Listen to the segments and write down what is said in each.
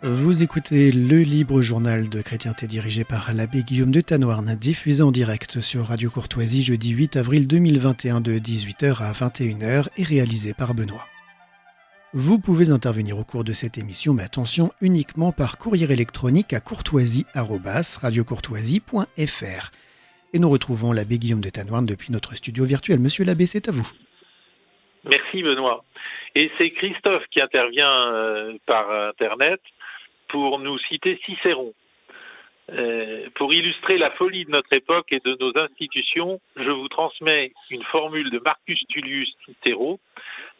Vous écoutez le libre journal de chrétienté dirigé par l'abbé Guillaume de Tanoirne, diffusé en direct sur Radio Courtoisie jeudi 8 avril 2021 de 18h à 21h et réalisé par Benoît. Vous pouvez intervenir au cours de cette émission, mais attention, uniquement par courrier électronique à courtoisie@radiocourtoisie.fr. Et nous retrouvons l'abbé Guillaume de Tanoirne depuis notre studio virtuel. Monsieur l'abbé, c'est à vous. Merci Benoît. Et c'est Christophe qui intervient par Internet pour nous citer Cicéron. Pour illustrer la folie de notre époque et de nos institutions, je vous transmets une formule de Marcus Tullius Cicéron.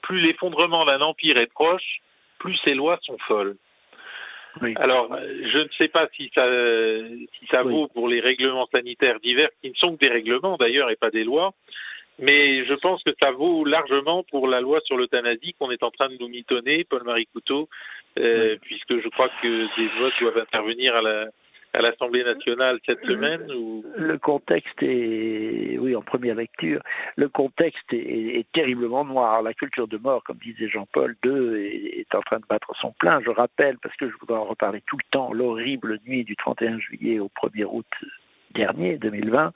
Plus l'effondrement d'un empire est proche, plus ses lois sont folles. Oui. Alors, je ne sais pas si ça vaut pour les règlements sanitaires divers, qui ne sont que des règlements d'ailleurs et pas des lois, mais je pense que ça vaut largement pour la loi sur l'euthanasie qu'on est en train de nous mitonner, Paul-Marie Couteau, puisque je crois que des votes doivent intervenir à l'Assemblée nationale cette semaine. Le contexte est, oui, en première lecture, le contexte est terriblement noir. La culture de mort, comme disait Jean-Paul II, est en train de battre son plein. Je rappelle, parce que je voudrais en reparler tout le temps, l'horrible nuit du 31 juillet au 1er août dernier, 2020,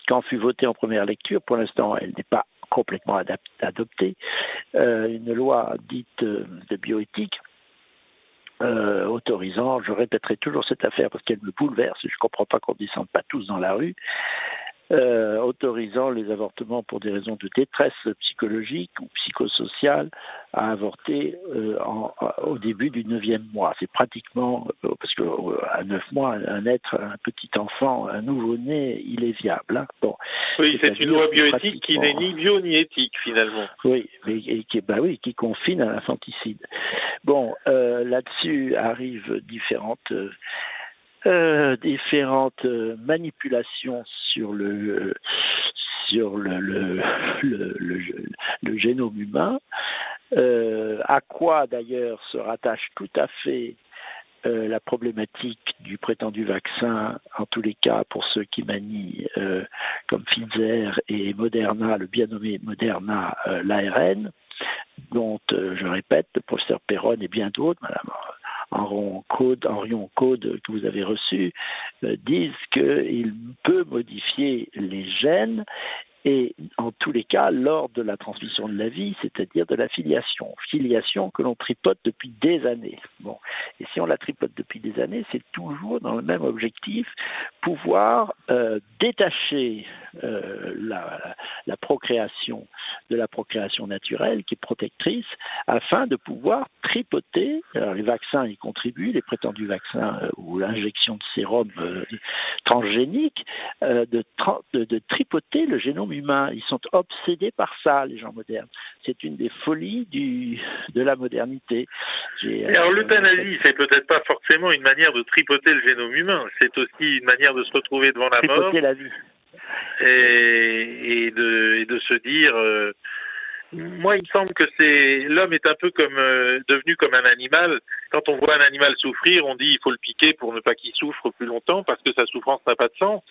quand fut votée en première lecture. Pour l'instant, elle n'est pas complètement adoptée, une loi dite de bioéthique, autorisant, je répéterai toujours cette affaire parce qu'elle me bouleverse, je ne comprends pas qu'on ne descende pas tous dans la rue, autorisant les avortements pour des raisons de détresse psychologique ou psychosociale à avorter au début du 9e mois. C'est pratiquement, parce qu'à 9 mois, un petit enfant, un nouveau-né, il est viable. Hein. Bon, oui, c'est une loi bioéthique qui n'est ni bio ni éthique finalement. Oui, mais qui confine à l'infanticide. Bon, là-dessus arrivent différentes manipulations sur le génome humain, à quoi d'ailleurs se rattache tout à fait la problématique du prétendu vaccin, en tous les cas pour ceux qui manient comme Pfizer et Moderna, le bien nommé Moderna, l'ARN, dont, je répète, le professeur Perron et bien d'autres, madame Henrion Caude, que vous avez reçu, disent qu'il peut modifier les gènes et en tous les cas lors de la transmission de la vie, c'est-à-dire de la filiation que l'on tripote depuis des années. Bon, et si on la tripote depuis des années, c'est toujours dans le même objectif, pouvoir détacher la procréation de la procréation naturelle qui est protectrice, afin de pouvoir tripoter. Alors les vaccins y contribuent, les prétendus vaccins ou l'injection de sérum transgénique, de tripoter le génome humain. Ils sont obsédés par ça, les gens modernes. C'est une des folies de la modernité. Alors l'euthanasie, c'est peut-être pas forcément une manière de tripoter le génome humain, c'est aussi une manière de se retrouver devant la mort. Tripoter la vie. Et de se dire... moi, il me semble que l'homme est un peu devenu comme un animal. Quand on voit un animal souffrir, on dit il faut le piquer pour ne pas qu'il souffre plus longtemps parce que sa souffrance n'a pas de sens.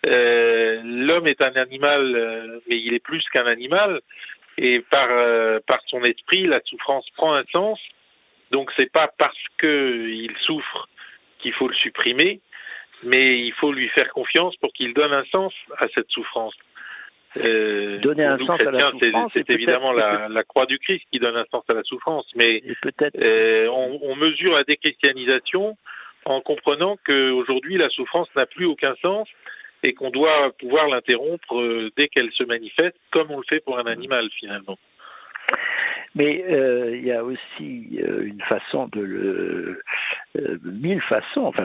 L'homme est un animal, mais il est plus qu'un animal. Et par son esprit, la souffrance prend un sens. Donc c'est pas parce qu'il souffre qu'il faut le supprimer, mais il faut lui faire confiance pour qu'il donne un sens à cette souffrance. Donner un sens à la souffrance, c'est évidemment la croix du Christ qui donne un sens à la souffrance, mais on mesure la déchristianisation en comprenant qu'aujourd'hui la souffrance n'a plus aucun sens et qu'on doit pouvoir l'interrompre dès qu'elle se manifeste, comme on le fait pour un animal finalement. Mais il y a aussi une façon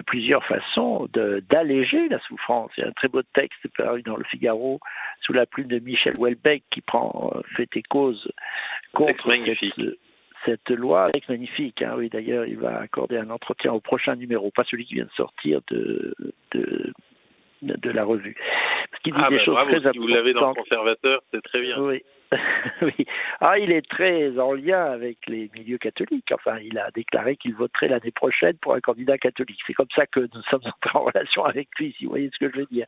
plusieurs façons d'alléger la souffrance. Il y a un très beau texte paru dans le Figaro sous la plume de Michel Houellebecq qui prend fait et cause contre cette loi. C'est magnifique, hein, oui, d'ailleurs il va accorder un entretien au prochain numéro, pas celui qui vient de sortir de la revue. Parce qu'il dit des choses bravo, très importantes. Si vous l'avez dans le Conservateur, c'est très bien. Oui. Oui. Il est très en lien avec les milieux catholiques. Enfin, il a déclaré qu'il voterait l'année prochaine pour un candidat catholique. C'est comme ça que nous sommes entrés en relation avec lui, si vous voyez ce que je veux dire.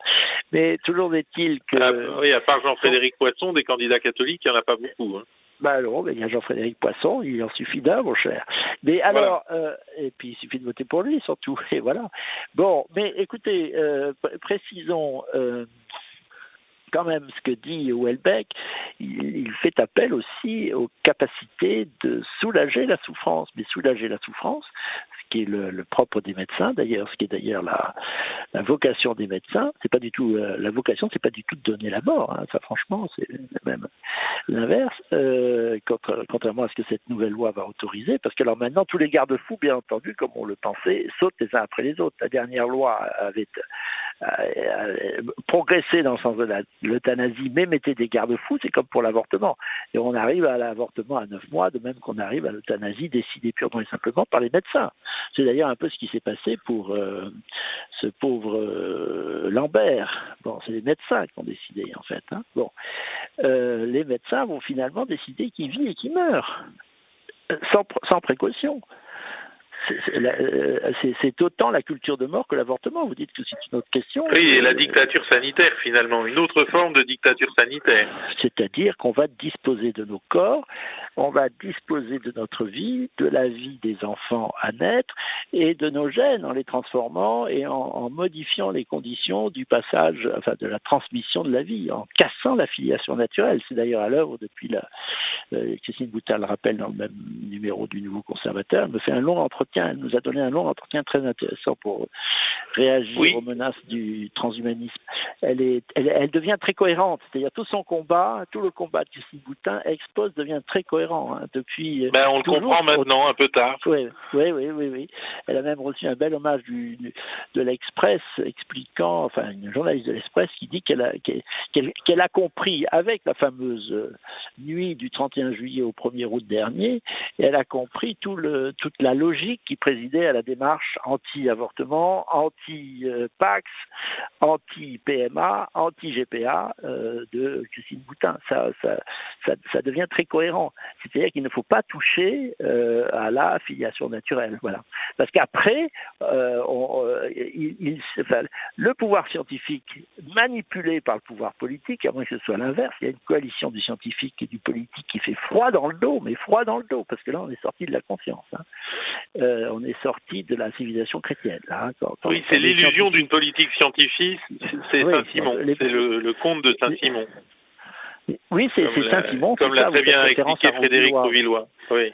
Mais toujours est-il que... oui, à part Jean-Frédéric Poisson, des candidats catholiques, il n'y en a pas beaucoup. Hein. Bah non, il y a Jean-Frédéric Poisson, il en suffit d'un, mon cher. Mais alors, et puis il suffit de voter pour lui, surtout, et voilà. Bon, mais écoutez, précisons quand même ce que dit Houellebecq, il fait appel aussi aux capacités de soulager la souffrance, mais soulager la souffrance, ce qui est le propre des médecins d'ailleurs, ce qui est d'ailleurs la vocation des médecins, c'est pas du tout la vocation, c'est pas du tout de donner la mort, hein, ça franchement c'est même l'inverse, contrairement à ce que cette nouvelle loi va autoriser, parce que alors maintenant tous les garde-fous, bien entendu, comme on le pensait, sautent les uns après les autres. La dernière loi avait progressé dans le sens de l'euthanasie, mais mettait des garde-fous, c'est comme pour l'avortement. Et on arrive à l'avortement à 9 mois, de même qu'on arrive à l'euthanasie décidée purement et simplement par les médecins. C'est d'ailleurs un peu ce qui s'est passé pour ce pauvre Lambert. Bon, c'est les médecins qui ont décidé, en fait. Hein. Bon. Les médecins vont finalement décider qui vit et qui meurt, sans précaution. C'est autant la culture de mort que l'avortement. Vous dites que c'est une autre question. Oui, et la dictature sanitaire, finalement, une autre forme de dictature sanitaire. C'est-à-dire qu'on va disposer de nos corps, on va disposer de notre vie, de la vie des enfants à naître et de nos gènes en les transformant et en modifiant les conditions du passage, enfin de la transmission de la vie, en cassant la filiation naturelle. C'est d'ailleurs à l'œuvre depuis Christine Boutin le rappelle dans le même numéro du Nouveau Conservateur. Elle me fait un long entretien, elle nous a donné un long entretien très intéressant pour réagir aux menaces du transhumanisme. Elle devient très cohérente, c'est-à-dire tout son combat, tout le combat de Christine Boutin expose devient très cohérent hein, depuis. On le comprend maintenant, un peu tard. Oui. Elle a même reçu un bel hommage de l'Express expliquant, enfin une journaliste de l'Express qui dit qu'elle a compris avec la fameuse nuit du 31 juillet au 1er août dernier, et elle a compris toute la logique qui présidait à la démarche anti-avortement, anti-Pax, anti-PMA, anti-GPA de Christine Boutin. Ça devient très cohérent. C'est-à-dire qu'il ne faut pas toucher à la filiation naturelle. Voilà. Parce qu'après, le pouvoir scientifique manipulé par le pouvoir politique, à moins que ce soit l'inverse, il y a une coalition du scientifique et du politique qui fait froid dans le dos, parce que là on est sorti de la conscience. Hein. On est sorti de la civilisation chrétienne. Là, hein, oui, c'est l'illusion d'une politique scientifique, c'est Saint-Simon, c'est le conte de Saint-Simon. Oui, c'est Saint-Simon. Comme l'a très bien expliqué Frédéric Rouvillois. Oui.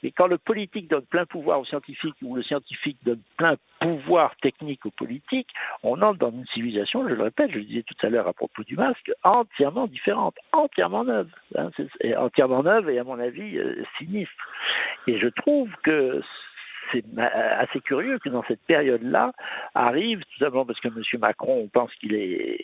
Mais quand le politique donne plein pouvoir au scientifique ou le scientifique donne plein pouvoir technique au politique, on entre dans une civilisation, je le répète, je le disais tout à l'heure à propos du masque, entièrement différente, entièrement neuve. Hein, entièrement neuve et à mon avis sinistre. Et je trouve que c'est assez curieux que dans cette période-là arrive, tout simplement parce que M. Macron, on pense qu'il est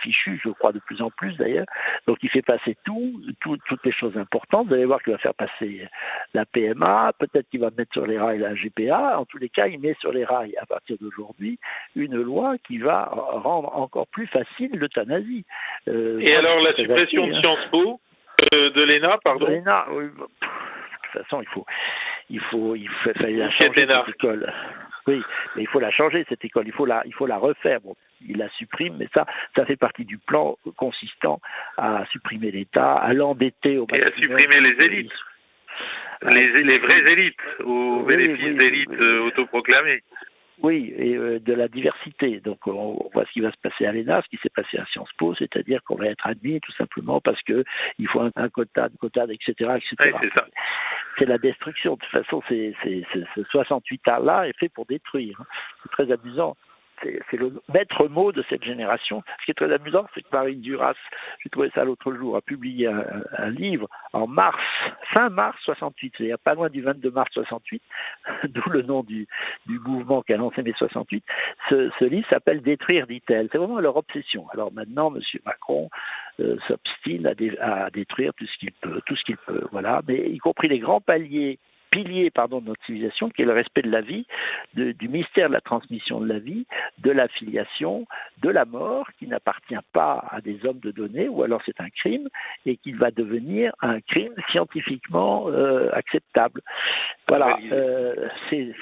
fichu, je crois de plus en plus d'ailleurs, donc il fait passer toutes les choses importantes. Vous allez voir qu'il va faire passer la PMA, peut-être qu'il va mettre sur les rails la GPA, en tous les cas il met sur les rails à partir d'aujourd'hui une loi qui va rendre encore plus facile l'euthanasie. Et alors la suppression de Sciences Po, de l'ENA, pardon. De l'ENA, oui, de toute façon il fallait la changer cette école. Oui, mais il faut la changer cette école. Il faut la refaire. Bon, il la supprime, mais ça fait partie du plan consistant à supprimer l'État, à l'embêter au maximum. Et à supprimer les élites, les vraies élites, au bénéfice d'élites autoproclamées. Oui, et de la diversité. Donc on voit ce qui va se passer à l'ENA, ce qui s'est passé à Sciences Po, c'est-à-dire qu'on va être admis tout simplement parce que il faut un quota, etc. Oui, c'est ça. C'est la destruction. De toute façon, ce 68 ans-là est fait pour détruire. C'est très amusant. C'est le maître mot de cette génération. Ce qui est très amusant, c'est que Marine Duras, j'ai trouvé ça l'autre jour, a publié un livre en fin mars 68, c'est-à-dire pas loin du 22 mars 68, d'où le nom du mouvement qu'a lancé mai 68. Ce livre s'appelle Détruire, dit-elle. C'est vraiment leur obsession. Alors maintenant, M. Macron s'obstine à détruire tout ce qu'il peut, voilà, mais y compris les grands piliers de notre civilisation, qui est le respect de la vie, du mystère de la transmission de la vie, de la filiation, de la mort, qui n'appartient pas à des hommes de données, ou alors c'est un crime, et qui va devenir un crime scientifiquement acceptable. Voilà, c'est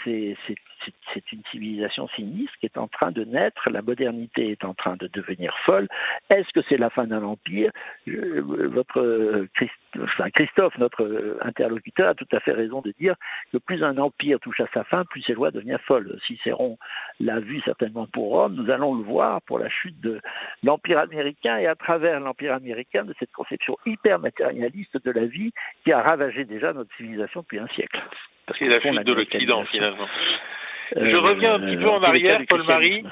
une civilisation sinistre qui est en train de naître, la modernité est en train de devenir folle. Est-ce que c'est la fin d'un empire? Votre Christophe, notre interlocuteur, a tout à fait raison de dire que plus un empire touche à sa fin, plus ses lois deviennent folles. Cicéron l'a vu certainement pour Rome, nous allons le voir pour la chute de l'Empire américain et à travers l'Empire américain de cette conception hyper matérialiste de la vie qui a ravagé déjà notre civilisation depuis un siècle. C'est la chute de l'Occident finalement. Je reviens un petit peu en arrière, Paul-Marie.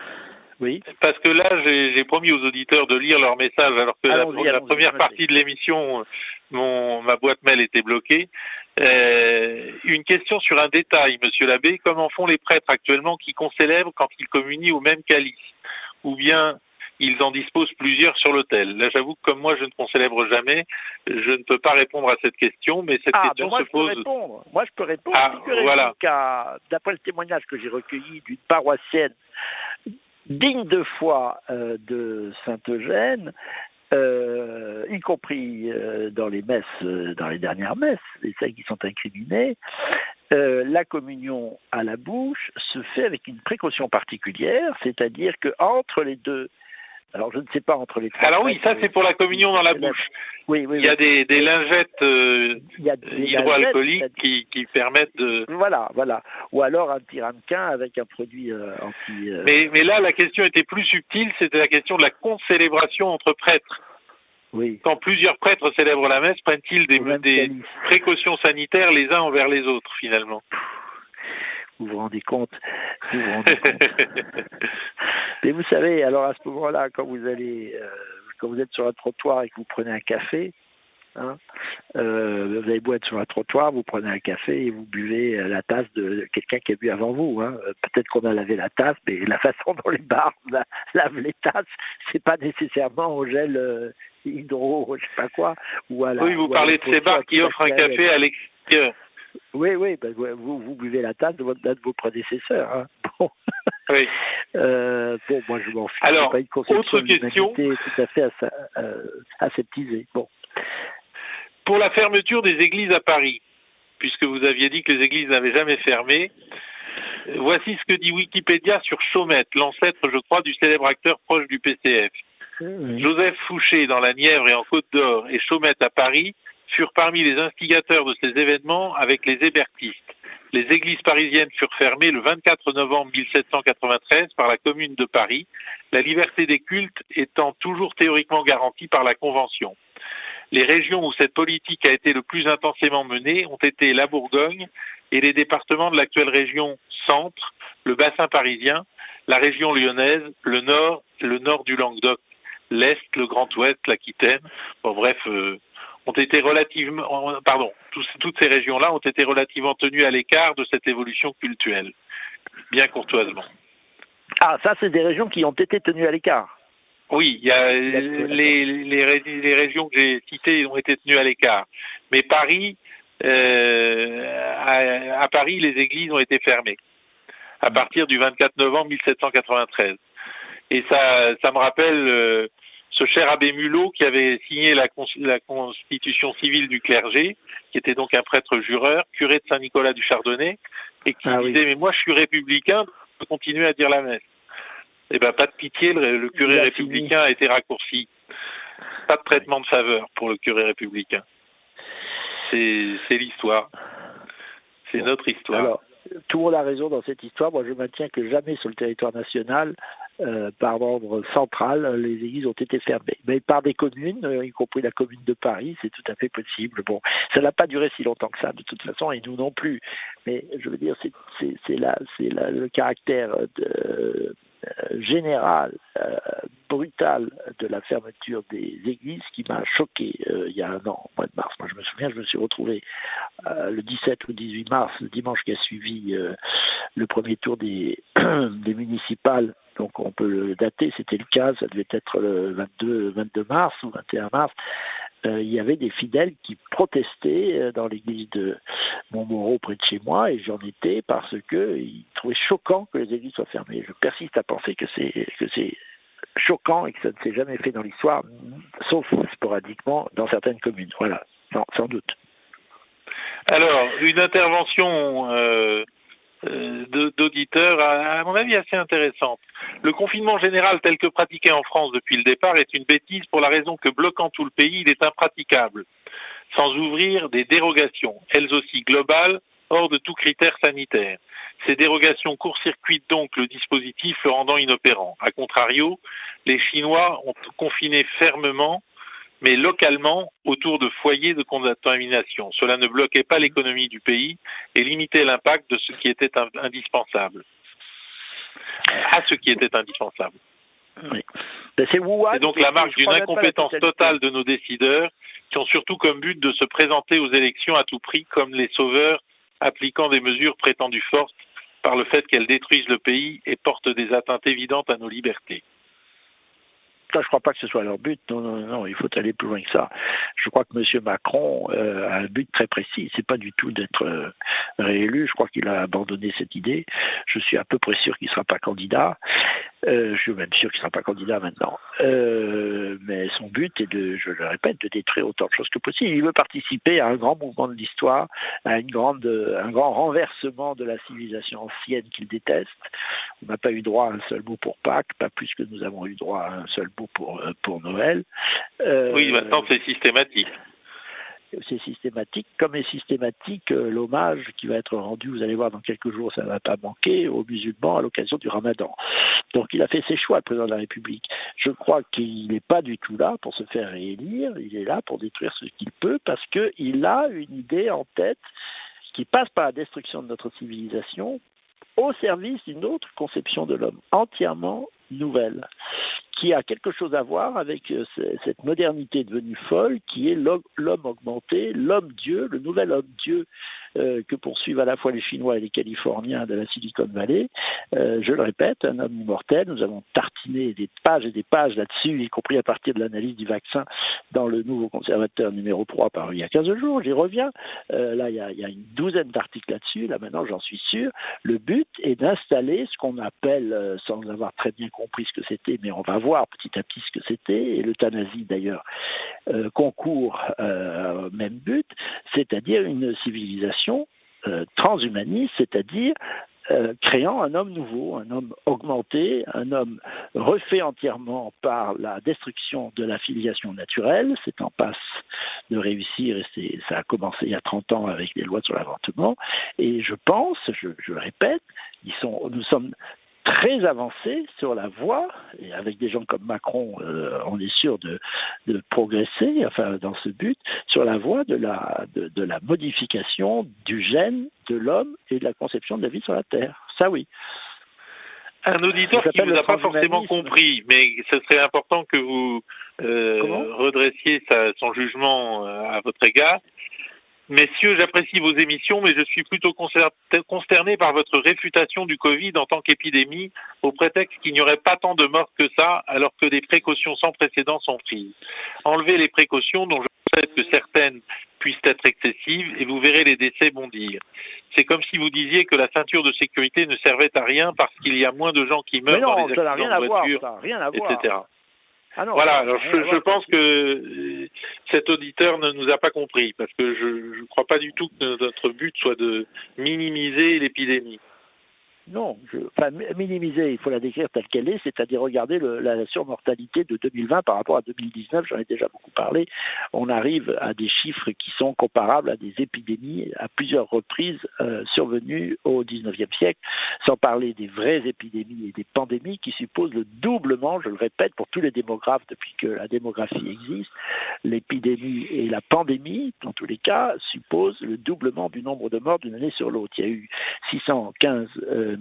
Oui. Parce que là, j'ai promis aux auditeurs de lire leurs messages, alors que la première partie de l'émission, ma boîte mail était bloquée. Une question sur un détail, monsieur l'abbé. Comment font les prêtres actuellement qui concélèbrent quand ils communient au même calice? Ou bien ils en disposent plusieurs sur l'autel? Là, j'avoue que comme moi, je ne concélèbre jamais, je ne peux pas répondre à cette question, mais cette question se pose... Moi, je peux répondre. Voilà. D'après le témoignage que j'ai recueilli d'une paroissienne digne de foi de Saint-Eugène, y compris dans les messes, dans les dernières messes, et celles qui sont incriminées, la communion à la bouche se fait avec une précaution particulière, c'est-à-dire que entre les deux, alors je ne sais pas entre les trois. Alors oui, ça c'est pour la communion dans la bouche. Oui. Il y a des lingettes hydroalcooliques qui permettent de... Voilà. Ou alors un petit ramequin avec un produit anti... Mais là, la question était plus subtile, c'était la question de la concélébration entre prêtres. Oui. Quand plusieurs prêtres célèbrent la messe, prennent-ils des précautions sanitaires les uns envers les autres, finalement? Vous vous rendez compte Mais vous savez, alors à ce moment-là, quand vous êtes sur un trottoir et que vous prenez un café, vous avez beau être sur un trottoir, vous prenez un café et vous buvez la tasse de quelqu'un qui a bu avant vous. Peut-être qu'on a lavé la tasse, mais la façon dont les bars lavent les tasses, c'est pas nécessairement au gel hydro, je sais pas quoi. Oui, vous parlez de ces bars qui offrent un café à l'extérieur. Oui, vous buvez la tasse d'un de vos prédécesseurs. Bon. Oui. Moi je m'en fiche. Alors, pas une conception autre question. Tout à fait aseptisée. Bon. Pour la fermeture des églises à Paris, puisque vous aviez dit que les églises n'avaient jamais fermé, voici ce que dit Wikipédia sur Chaumette, l'ancêtre, je crois, du célèbre acteur proche du PCF. Oui. Joseph Fouché dans la Nièvre et en Côte d'Or et Chaumette à Paris furent parmi les instigateurs de ces événements avec les hébertistes. Les églises parisiennes furent fermées le 24 novembre 1793 par la Commune de Paris, la liberté des cultes étant toujours théoriquement garantie par la Convention. Les régions où cette politique a été le plus intensément menée ont été la Bourgogne et les départements de l'actuelle région Centre, le bassin parisien, la région lyonnaise, le nord du Languedoc, l'Est, le Grand Ouest, l'Aquitaine. Bon, bref, toutes ces régions-là ont été relativement tenues à l'écart de cette évolution cultuelle, bien courtoisement. Ah, ça, c'est des régions qui ont été tenues à l'écart. Oui, il y a les régions que j'ai citées ont été tenues à l'écart. Mais Paris, à Paris, les églises ont été fermées à partir du 24 novembre 1793. Et ça me rappelle ce cher abbé Mulot qui avait signé la constitution civile du clergé, qui était donc un prêtre jureur, curé de Saint-Nicolas du Chardonnay, et qui disait mais moi je suis républicain, je peux continuer à dire la messe. Eh ben pas de pitié, le curé républicain a été raccourci. Pas de traitement de faveur pour le curé républicain. C'est l'histoire. C'est notre histoire. Alors, tout le monde a raison dans cette histoire. Moi, je maintiens que jamais sur le territoire national, par ordre central, les églises ont été fermées. Mais par des communes, y compris la commune de Paris, c'est tout à fait possible. Bon, ça n'a pas duré si longtemps que ça, de toute façon, et nous non plus. Mais je veux dire, c'est le caractère général, brutal de la fermeture des églises qui m'a choqué il y a un an, au mois de mars. Moi, je me souviens, je me suis retrouvé le 17 ou 18 mars, le dimanche qui a suivi le premier tour des municipales. Donc on peut le dater, c'était le 15, ça devait être le 22 mars ou 21 mars. Il y avait des fidèles qui protestaient dans l'église de Montmoreau près de chez moi, et j'en étais parce que ils trouvaient choquant que les églises soient fermées. Je persiste à penser que c'est choquant et que ça ne s'est jamais fait dans l'histoire, sauf sporadiquement dans certaines communes. Voilà, sans doute. Alors, une intervention d'auditeurs, à mon avis, assez intéressante. Le confinement général tel que pratiqué en France depuis le départ est une bêtise pour la raison que bloquant tout le pays, il est impraticable. sans ouvrir des dérogations, elles aussi globales, hors de tout critère sanitaire. Ces dérogations court-circuitent donc le dispositif, le rendant inopérant. A contrario, les Chinois ont confiné fermement, mais localement, autour de foyers de contamination. Cela ne bloquait pas l'économie du pays et limitait l'impact de ce qui était indispensable. À ce qui était indispensable. Oui. C'est Wuhan, c'est donc la marque d'une incompétence totale de nos décideurs qui ont surtout comme but de se présenter aux élections à tout prix comme les sauveurs appliquant des mesures prétendues fortes par le fait qu'elles détruisent le pays et portent des atteintes évidentes à nos libertés. Ça, je ne crois pas que ce soit leur but. Non, il faut aller plus loin que ça. Je crois que M. Macron a un but très précis. C'est pas du tout d'être réélu. Je crois qu'il a abandonné cette idée. Je suis à peu près sûr qu'il ne sera pas candidat. Je suis même sûr qu'il ne sera pas candidat maintenant. Mais son but est je le répète, de détruire autant de choses que possible. Il veut participer à un grand mouvement de l'histoire, à un grand renversement de la civilisation ancienne qu'il déteste. On n'a pas eu droit à un seul mot pour Pâques, pas plus que nous avons eu droit à un seul mot pour Noël. Oui, maintenant c'est systématique. C'est systématique, comme est systématique l'hommage qui va être rendu, vous allez voir dans quelques jours, ça ne va pas manquer, aux musulmans à l'occasion du Ramadan. Donc il a fait ses choix, le président de la République. Je crois qu'il n'est pas du tout là pour se faire réélire, il est là pour détruire ce qu'il peut, parce qu'il a une idée en tête qui passe par la destruction de notre civilisation au service d'une autre conception de l'homme, entièrement nouvelle, qui a quelque chose à voir avec cette modernité devenue folle, qui est l'homme augmenté, l'homme-dieu, le nouvel homme-dieu que poursuivent à la fois les Chinois et les Californiens de la Silicon Valley. Je le répète, un homme immortel. Nous avons tartiné des pages et des pages là-dessus, y compris à partir de l'analyse du vaccin dans le Nouveau Conservateur numéro 3 paru il y a 15 jours. J'y reviens. Là, il y a une douzaine d'articles là-dessus. Là, maintenant, j'en suis sûr. Le but est d'installer ce qu'on appelle, sans avoir très bien compris ce que c'était, mais on va voir petit à petit ce que c'était, et l'euthanasie d'ailleurs concourt au même but, c'est-à-dire une civilisation transhumaniste, c'est-à-dire créant un homme nouveau, un homme augmenté, un homme refait entièrement par la destruction de la filiation naturelle. C'est en passe de réussir, et ça a commencé il y a 30 ans avec les lois sur l'avortement. Et je pense, je le répète, nous sommes très avancé sur la voie, et avec des gens comme Macron, on est sûr de progresser, enfin dans ce but, sur la voie de la modification du gène de l'homme et de la conception de la vie sur la Terre. Ça, oui. Un auditeur qui ne vous a pas forcément compris, mais ce serait important que vous redressiez son jugement à votre égard. Messieurs, j'apprécie vos émissions, mais je suis plutôt consterné par votre réfutation du Covid en tant qu'épidémie, au prétexte qu'il n'y aurait pas tant de morts que ça, alors que des précautions sans précédent sont prises. Enlevez les précautions, dont je sais que certaines puissent être excessives, et vous verrez les décès bondir. C'est comme si vous disiez que la ceinture de sécurité ne servait à rien parce qu'il y a moins de gens qui meurent dans les accidents de voiture, etc. Ah non, voilà, alors je pense que cet auditeur ne nous a pas compris, parce que je ne crois pas du tout que notre but soit de minimiser l'épidémie. Non, minimiser, il faut la décrire telle qu'elle est, c'est-à-dire regarder la surmortalité de 2020 par rapport à 2019, j'en ai déjà beaucoup parlé. On arrive à des chiffres qui sont comparables à des épidémies à plusieurs reprises survenues au XIXe siècle, sans parler des vraies épidémies et des pandémies qui supposent le doublement, je le répète, pour tous les démographes depuis que la démographie existe, l'épidémie et la pandémie, dans tous les cas, supposent le doublement du nombre de morts d'une année sur l'autre. Il y a eu 615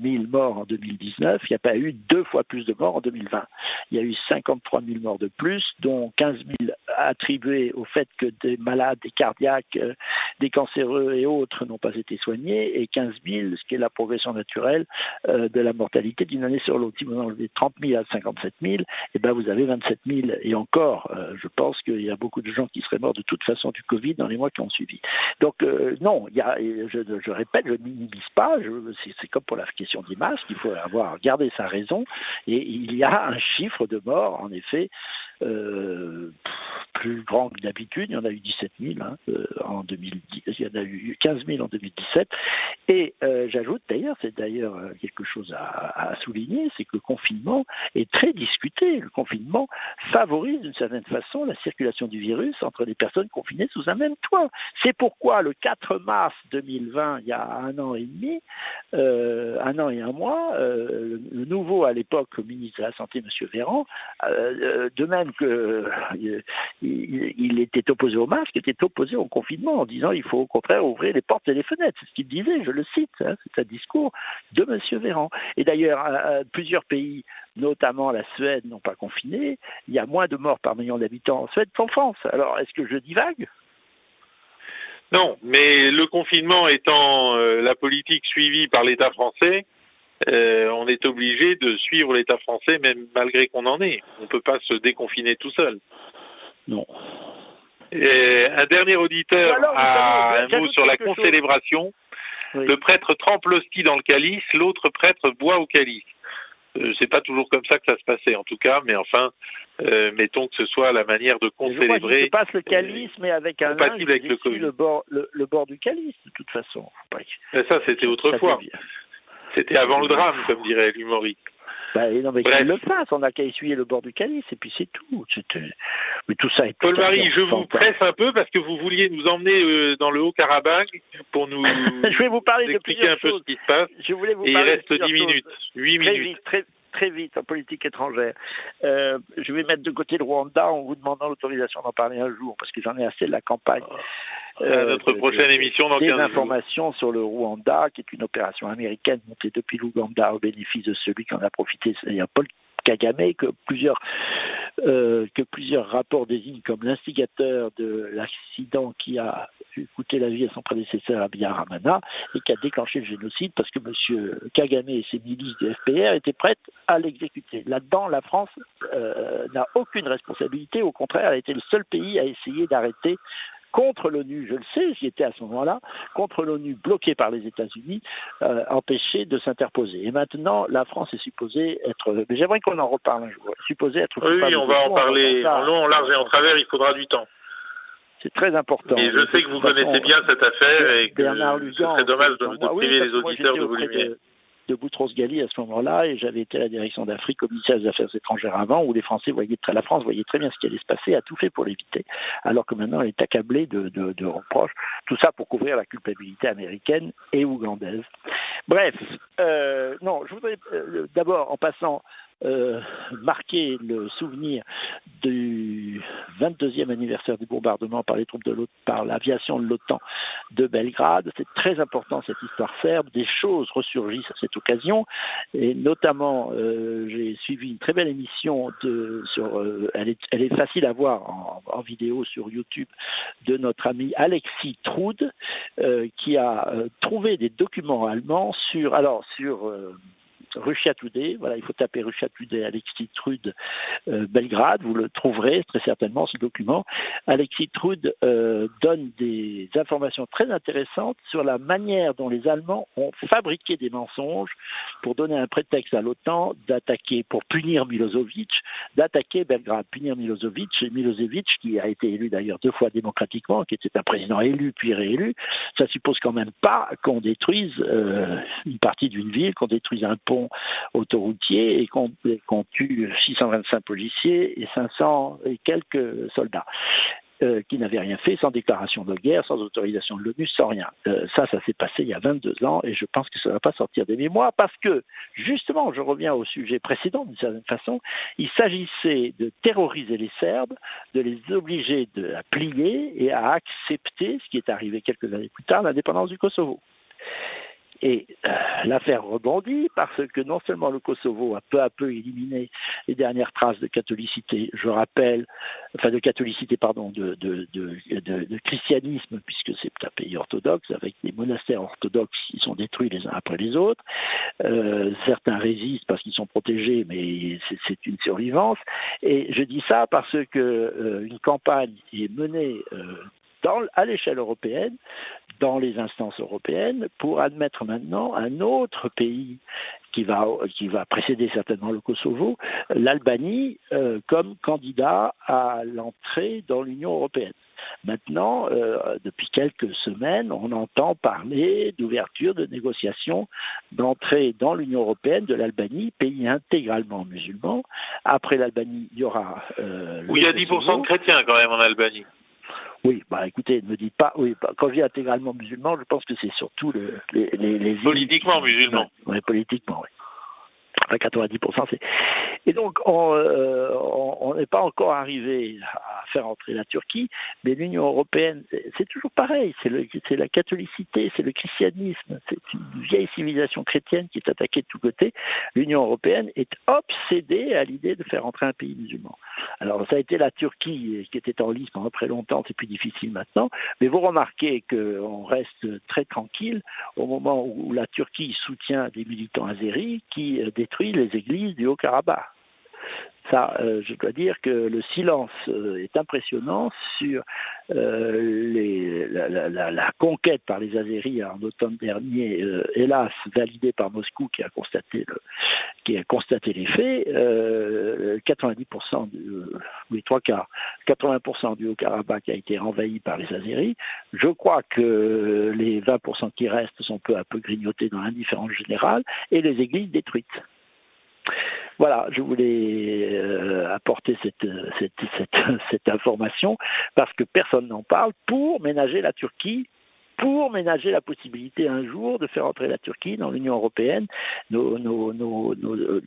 000 morts en 2019, il n'y a pas eu 2 fois plus de morts en 2020. Il y a eu 53 000 morts de plus, dont 15 000 attribués au fait que des malades, des cardiaques, des cancéreux et autres n'ont pas été soignés, et 15 000, ce qui est la progression naturelle de la mortalité d'une année sur l'autre. Si vous enlevez 30 000 à 57 000, eh ben vous avez 27 000. Et encore, je pense qu'il y a beaucoup de gens qui seraient morts de toute façon du Covid dans les mois qui ont suivi. Donc non, je répète, je ne minimise pas, c'est comme pour la question des masques, il faut gardé sa raison, et il y a un chiffre de morts, en effet, plus grand que d'habitude. Il y en a eu 17 000 en 2010, il y en a eu 15 000 en 2017. Et j'ajoute d'ailleurs, c'est d'ailleurs quelque chose à souligner, c'est que le confinement est très discuté. Le confinement favorise d'une certaine façon la circulation du virus entre les personnes confinées sous un même toit. C'est pourquoi le 4 mars 2020, il y a un an et demi, un an et un mois, le nouveau à l'époque ministre de la Santé, M. Véran, de même que il était opposé au masque, était opposé au confinement en disant il faut au contraire ouvrir les portes et les fenêtres. C'est ce qu'il disait, je le cite, c'est un discours de M. Véran. Et d'ailleurs, plusieurs pays, notamment la Suède, n'ont pas confiné. Il y a moins de morts par million d'habitants en Suède qu'en France. Alors, est-ce que je divague ? Non, mais le confinement étant la politique suivie par l'État français, on est obligé de suivre l'État français, même malgré qu'on en est. On ne peut pas se déconfiner tout seul. Non. Et un dernier auditeur a un mot sur la concélébration. Oui. Le prêtre trempe l'hostie dans le calice, l'autre prêtre boit au calice. C'est pas toujours comme ça que ça se passait, en tout cas, mais enfin, mettons que ce soit la manière de concélébrer. Je passe le calice, mais avec un linge avec le bord du calice, de toute façon. Mais ça, c'était autrefois. C'était avant le drame, comme dirait l'humoriste. Non, mais qu'il le fasse, on n'a qu'à essuyer le bord du calice, et puis c'est tout. Mais tout ça est Paul-Marie, je vous presse un peu parce que vous vouliez nous emmener dans le Haut-Karabakh pour nous je vais vous parler expliquer un peu ce qui se passe. Je voulais vous et parler il reste 10 minutes, 8 minutes. Très vite en politique étrangère. Je vais mettre de côté le Rwanda en vous demandant l'autorisation d'en parler un jour, parce que j'en ai assez de la campagne. Notre prochaine émission dans 15 jours. Des informations sur le Rwanda, qui est une opération américaine montée depuis l'Ouganda au bénéfice de celui qui en a profité, c'est-à-dire Paul Kagame, que plusieurs rapports désignent comme l'instigateur de l'accident qui a coûté la vie à son prédécesseur Abiyaramana et qui a déclenché le génocide parce que M. Kagame et ses milices du FPR étaient prêtes à l'exécuter. Là-dedans, la France n'a aucune responsabilité, au contraire, elle a été le seul pays à essayer d'arrêter contre l'ONU, je le sais, j'y étais à ce moment-là, contre l'ONU bloquée par les États-Unis, empêchée de s'interposer. Et maintenant, la France est supposée être... Mais j'aimerais qu'on en reparle un jour. Supposée être... Oui, on va en parler en long, en large et en travers, il faudra du temps. C'est très important. Et je sais que vous connaissez bien cette affaire et que ce serait dommage de priver les auditeurs de vos lumières. De Boutros-Ghali à ce moment-là, et j'avais été à la direction d'Afrique au ministère des Affaires étrangères avant, où les Français la France voyait très bien ce qui allait se passer, a tout fait pour l'éviter, alors que maintenant elle est accablée de reproches, tout ça pour couvrir la culpabilité américaine et ougandaise. Bref, non, je voudrais d'abord, en passant, marquer le souvenir du 22e anniversaire du bombardement par les troupes de l'OTAN, par l'aviation de l'OTAN de Belgrade. C'est très important cette histoire serbe. Des choses ressurgissent à cette occasion, et notamment j'ai suivi une très belle émission elle est facile à voir en vidéo sur YouTube, de notre ami Alexis Trude, qui a trouvé des documents allemands sur Russia Today, voilà, il faut taper Russia Today, Alexis Trude, Belgrade, vous le trouverez très certainement ce document. Alexis Trude donne des informations très intéressantes sur la manière dont les Allemands ont fabriqué des mensonges pour donner un prétexte à l'OTAN d'attaquer, pour punir Milosevic, d'attaquer Belgrade, punir Milosevic qui a été élu d'ailleurs 2 fois démocratiquement, qui était un président élu puis réélu. Ça suppose quand même pas qu'on détruise une partie d'une ville, qu'on détruise un pont autoroutier et qu'on tue 625 policiers et 500 et quelques soldats qui n'avaient rien fait, sans déclaration de guerre, sans autorisation de l'ONU, sans rien. Ça s'est passé il y a 22 ans et je pense que ça ne va pas sortir des mémoires parce que, justement, je reviens au sujet précédent d'une certaine façon, il s'agissait de terroriser les Serbes, de les obliger à plier et à accepter, ce qui est arrivé quelques années plus tard, l'indépendance du Kosovo. Et l'affaire rebondit parce que non seulement le Kosovo a peu à peu éliminé les dernières traces de catholicité, de christianisme, puisque c'est un pays orthodoxe, avec des monastères orthodoxes qui sont détruits les uns après les autres. Certains résistent parce qu'ils sont protégés, mais c'est une survivance. Et je dis ça parce que une campagne est menée à l'échelle européenne, dans les instances européennes, pour admettre maintenant un autre pays qui va précéder certainement le Kosovo, l'Albanie, comme candidat à l'entrée dans l'Union européenne. Maintenant, depuis quelques semaines, on entend parler d'ouverture de négociations d'entrée dans l'Union européenne de l'Albanie, pays intégralement musulman. Après l'Albanie, il y aura... où il y a 10% de chrétiens quand même en Albanie. Oui, écoutez, ne me dites pas... Oui, quand je dis intégralement musulman, je pense que c'est surtout les politiquement musulmans. Oui, politiquement, oui. Enfin, 90%, c'est... Et donc, on n'est pas encore arrivé à faire entrer la Turquie, mais l'Union européenne, c'est toujours pareil, c'est la catholicité, c'est le christianisme, c'est une vieille civilisation chrétienne qui est attaquée de tous côtés. L'Union européenne est obsédée à l'idée de faire entrer un pays musulman. Alors, ça a été la Turquie qui était en lice pendant très longtemps, c'est plus difficile maintenant, mais vous remarquez qu'on reste très tranquille au moment où la Turquie soutient des militants azéris qui détruisent les églises du Haut-Karabakh. Ça, je dois dire que le silence est impressionnant sur la conquête par les Azéris en automne dernier, hélas validée par Moscou qui a constaté les faits. 90% les trois quarts, 80% du Haut-Karabakh a été envahi par les Azéris. Je crois que les 20% qui restent sont peu à peu grignotés dans l'indifférence générale et les églises détruites. Voilà, je voulais apporter cette information parce que personne n'en parle pour ménager la Turquie, pour ménager la possibilité un jour de faire entrer la Turquie dans l'Union européenne. Nos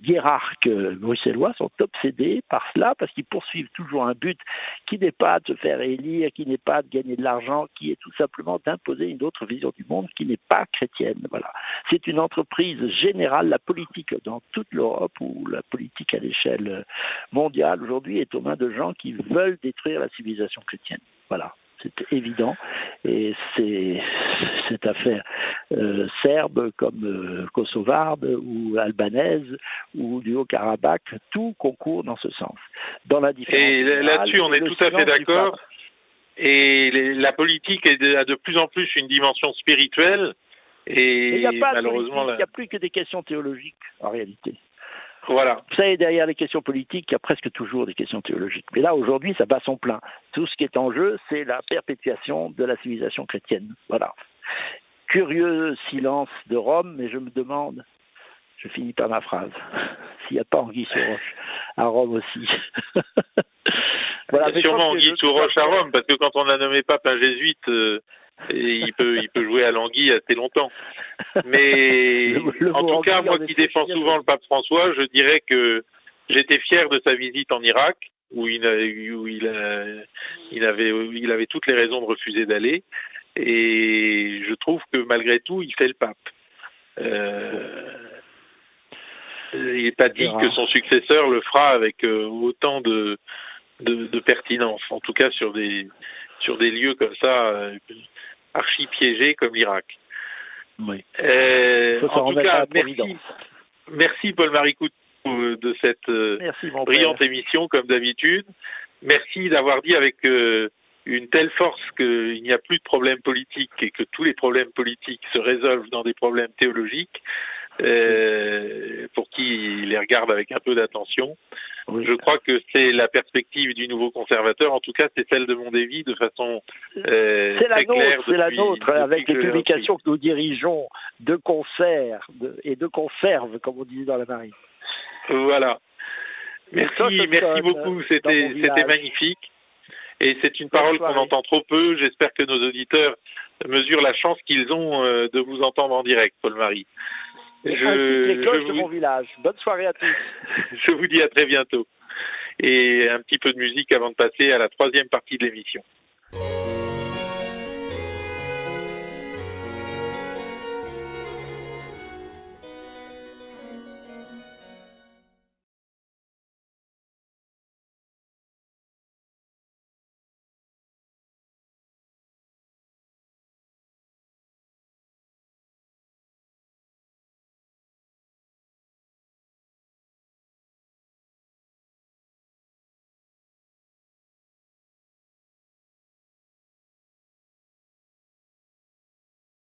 hiérarques bruxellois sont obsédés par cela parce qu'ils poursuivent toujours un but qui n'est pas de se faire élire, qui n'est pas de gagner de l'argent, qui est tout simplement d'imposer une autre vision du monde qui n'est pas chrétienne. Voilà. C'est une entreprise générale, la politique dans toute l'Europe ou la politique à l'échelle mondiale aujourd'hui est aux mains de gens qui veulent détruire la civilisation chrétienne. Voilà. C'est évident, et c'est cette affaire serbe comme kosovarde ou albanaise ou du Haut-Karabakh, tout concourt dans ce sens. Dans la différence. Et là-dessus, on est tout à fait d'accord. Et la politique a de plus en plus une dimension spirituelle. Et malheureusement, il n'y a plus que des questions théologiques en réalité. Voilà. Vous savez, derrière les questions politiques, il y a presque toujours des questions théologiques. Mais là, aujourd'hui, ça bat son plein. Tout ce qui est en jeu, c'est la perpétuation de la civilisation chrétienne. Voilà. Curieux silence de Rome, mais je me demande, je finis pas ma phrase, s'il n'y a pas anguille sous roche à Rome aussi. Voilà, il y a sûrement anguille sous roche à Rome, parce que quand on a nommé pape un jésuite... il peut jouer à l'anguille assez longtemps. Mais en tout cas, moi qui défends souvent le pape François, je dirais que j'étais fier de sa visite en Irak, où il avait toutes les raisons de refuser d'aller. Et je trouve que malgré tout, il fait le pape. Il n'est pas dit que son successeur le fera avec autant de pertinence, en tout cas sur des lieux comme ça, archi-piégés comme l'Irak. Oui. En tout cas, merci Paul-Marie Coutu de cette brillante émission, comme d'habitude. Merci d'avoir dit avec une telle force qu'il n'y a plus de problèmes politiques et que tous les problèmes politiques se résolvent dans des problèmes théologiques. Pour qui les regarde avec un peu d'attention. Oui. Je crois que c'est la perspective du nouveau conservateur, en tout cas c'est celle de Mondévy de façon c'est la nôtre, avec les publications que nous dirigeons de concert et de conserve, comme on disait dans la marine. Voilà. Merci beaucoup, c'était magnifique. Et c'est une parole qu'on entend trop peu. J'espère que nos auditeurs mesurent la chance qu'ils ont de vous entendre en direct, Paul-Marie. Les cloches de mon village. Bonne soirée à tous. Je vous dis à très bientôt. Et un petit peu de musique avant de passer à la troisième partie de l'émission.